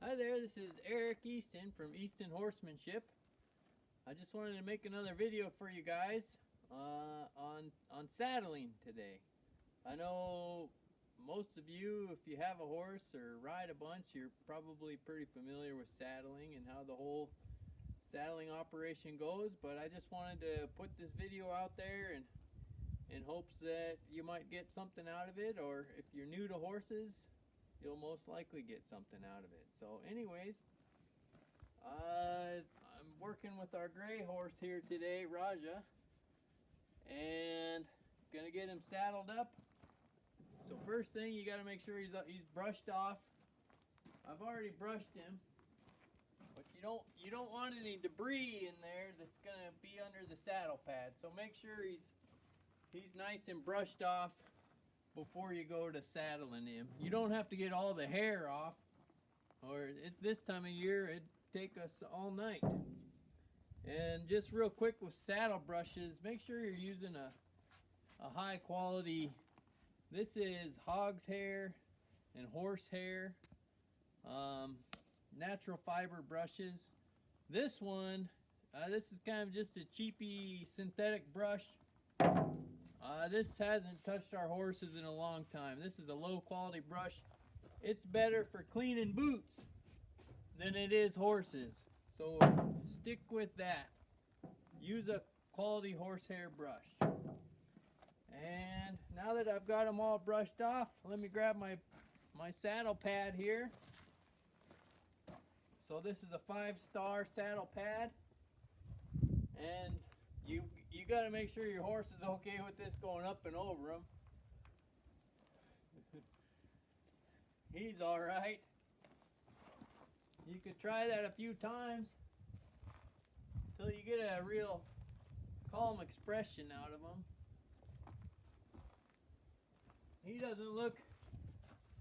Hi there, this is Eric Easton from Easton Horsemanship. I just wanted to make another video for you guys on saddling today. I know most of you, if you have a horse or ride a bunch, you're probably pretty familiar with saddling and how the whole saddling operation goes, but I just wanted to put this video out there and in hopes that you might get something out of it, or if you're new to horses, you'll most likely get something out of it. So anyways, I'm working with our gray horse here today, Raja, and gonna get him saddled up. So first thing, you gotta make sure he's brushed off. I've already brushed him, but you don't want any debris in there that's gonna be under the saddle pad. So make sure he's nice and brushed off before you go to saddling him. You don't have to get all the hair off, or this time of year it'd take us all night. And just real quick with saddle brushes, make sure you're using a high quality. This is hog's hair and horse hair, natural fiber brushes. This one, this is kind of just a cheapy synthetic brush. This hasn't touched our horses in a long time. This is a low quality brush. It's better for cleaning boots than it is horses. So stick with that. Use a quality horsehair brush. And now that I've got them all brushed off, let me grab my saddle pad here. So this is a 5-star saddle pad. And you got to make sure your horse is okay with this going up and over him. He's all right. You could try that a few times until you get a real calm expression out of him. He doesn't look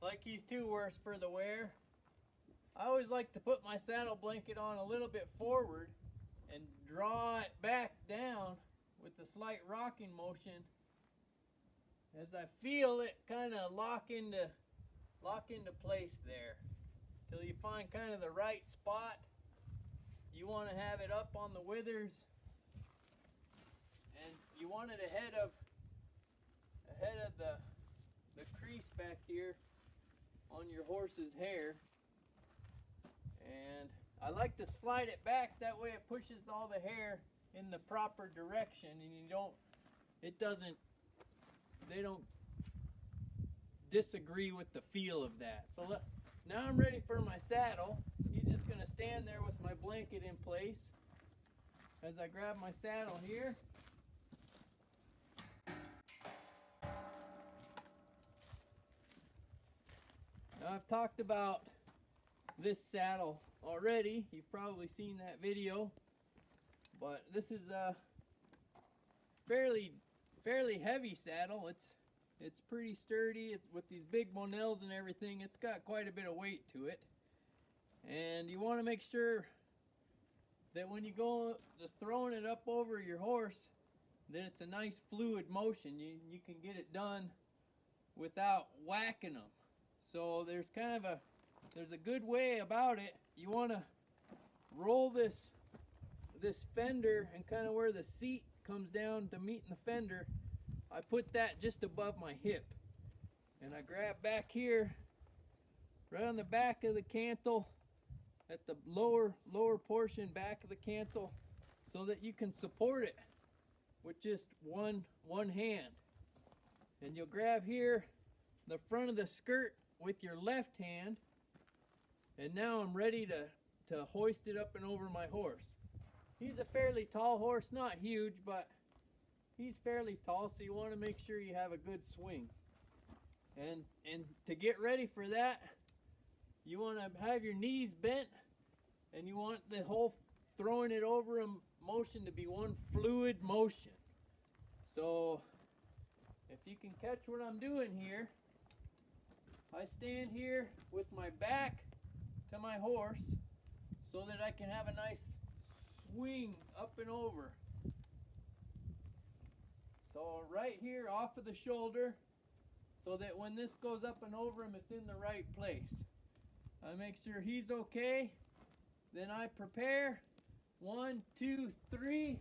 like he's too worse for the wear. I always like to put my saddle blanket on a little bit forward and draw it back down with a slight rocking motion as I feel it kind of lock into place there till you find kind of the right spot. You want to have it up on the withers, and you want it ahead of the crease back here on your horse's hair. And I like to slide it back, that way it pushes all the hair in the proper direction, and they don't disagree with the feel of that. So now I'm ready for my saddle. He's just gonna stand there with my blanket in place as I grab my saddle here. Now I've talked about this saddle already. You've probably seen that video, but this is a fairly heavy saddle. It's pretty sturdy. With these big monels and everything, it's got quite a bit of weight to it. And you want to make sure that when you go to throwing it up over your horse, that it's a nice fluid motion. You can get it done without whacking them. So there's a good way about it. You want to roll this fender, and kind of where the seat comes down to meet in the fender, I put that just above my hip, and I grab back here right on the back of the cantle, at the lower portion back of the cantle, so that you can support it with just one hand. And you'll grab here the front of the skirt with your left hand, and now I'm ready to hoist it up and over my horse. He's a fairly tall horse, not huge, but he's fairly tall, so you want to make sure you have a good swing. And to get ready for that, you want to have your knees bent, and you want the whole throwing it over him motion to be one fluid motion. So if you can catch what I'm doing here, I stand here with my back to my horse so that I can have a nice swing up and over. So right here off of the shoulder, so that when this goes up and over him, it's in the right place. I make sure he's okay. Then I prepare. 1, 2, 3.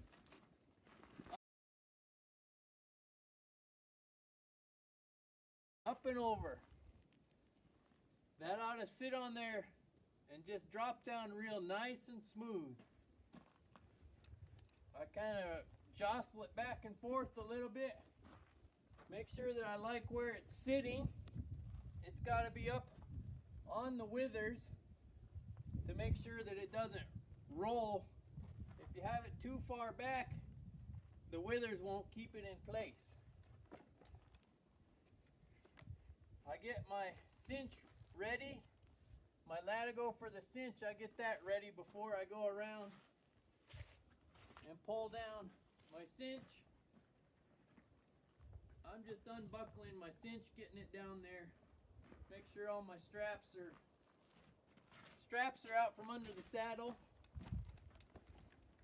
Up and over. That ought to sit on there and just drop down real nice and smooth. I kind of jostle it back and forth a little bit. Make sure that I like where it's sitting. It's got to be up on the withers to make sure that it doesn't roll. If you have it too far back, the withers won't keep it in place. I get my cinch ready. My latigo for the cinch, I get that ready before I go around and pull down my cinch. I'm just unbuckling my cinch, getting it down there. Make sure all my straps are out from under the saddle.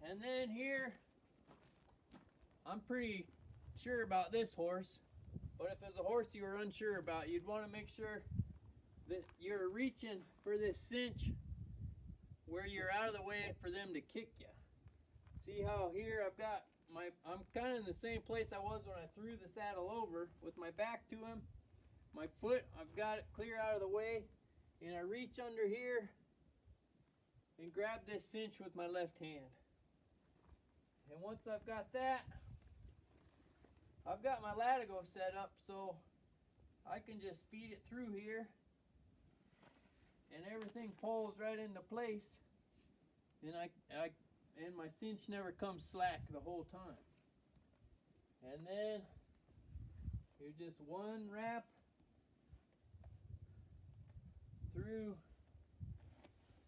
And then here, I'm pretty sure about this horse, but if there's a horse you were unsure about, you'd want to make sure that you're reaching for this cinch where you're out of the way for them to kick you. See how here I've got I'm kind of in the same place I was when I threw the saddle over, with my back to him. My foot, I've got it clear out of the way, and I reach under here and grab this cinch with my left hand. And once I've got that, I've got my latigo set up so I can just feed it through here and everything pulls right into place, and and my cinch never comes slack the whole time. And then here's just one wrap through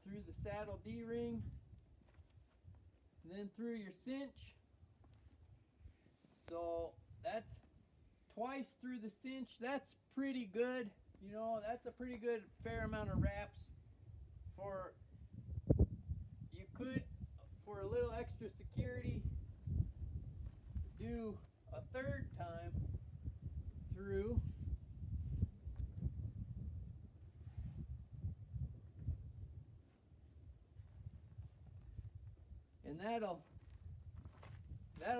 the saddle D-ring, and then through your cinch. So that's twice through the cinch. That's pretty good. You know, that's a pretty good fair amount of wraps. You could, for a little extra security, do a third time through. And that'll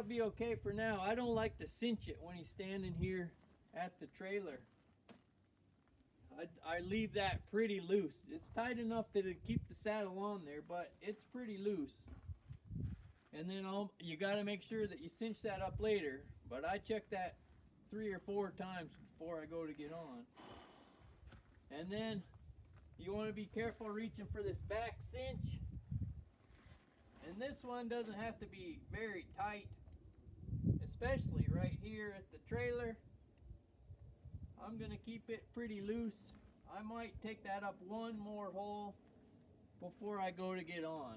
be okay for now. I don't like to cinch it when he's standing here at the trailer. I leave that pretty loose. It's tight enough that it'd keep the saddle on there, but it's pretty loose. And then you got to make sure that you cinch that up later. But I check that 3 or 4 times before I go to get on. And then you want to be careful reaching for this back cinch. And this one doesn't have to be very tight, especially right here at the trailer. I'm going to keep it pretty loose. I might take that up one more hole before I go to get on.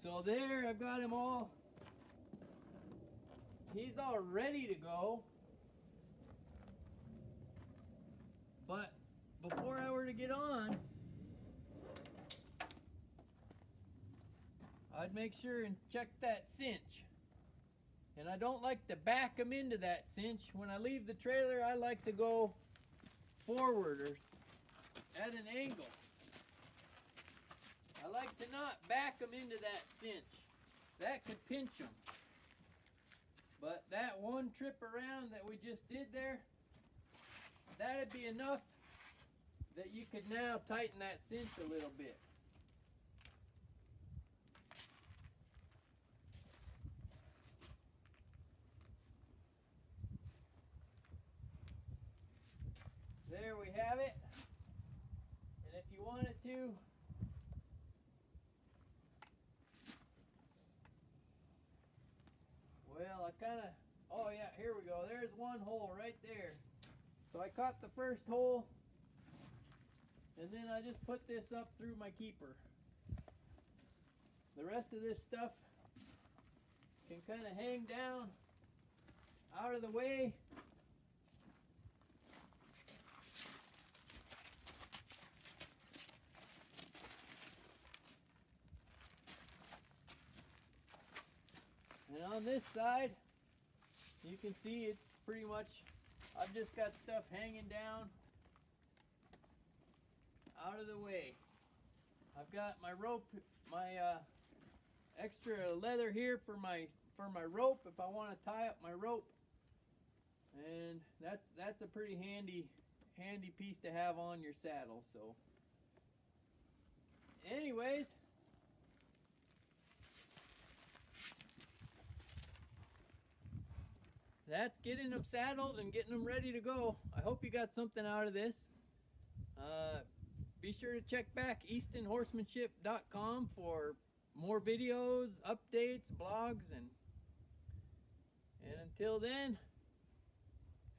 So there, I've got him all. He's all ready to go. But before I were to get on, I'd make sure and check that cinch. And I don't like to back him into that cinch. When I leave the trailer, I like to go forward or at an angle. I like to not back him into that cinch. That could pinch him. But that one trip around that we just did there, that'd be enough that you could now tighten that cinch a little bit. There we have it. And if you wanted to, well, oh yeah, here we go. There's one hole right there. So I caught the first hole, and then I just put this up through my keeper. The rest of this stuff can kind of hang down out of the way. And on this side, you can see it's pretty much, I've just got stuff hanging down out of the way. I've got my rope, my extra leather here for my rope if I want to tie up my rope, and that's a pretty handy piece to have on your saddle. So anyways, that's getting them saddled and getting them ready to go. I hope you got something out of this. Be sure to check back eastonhorsemanship.com for more videos, updates, blogs, and until then,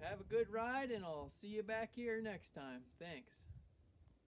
have a good ride, and I'll see you back here next time. Thanks.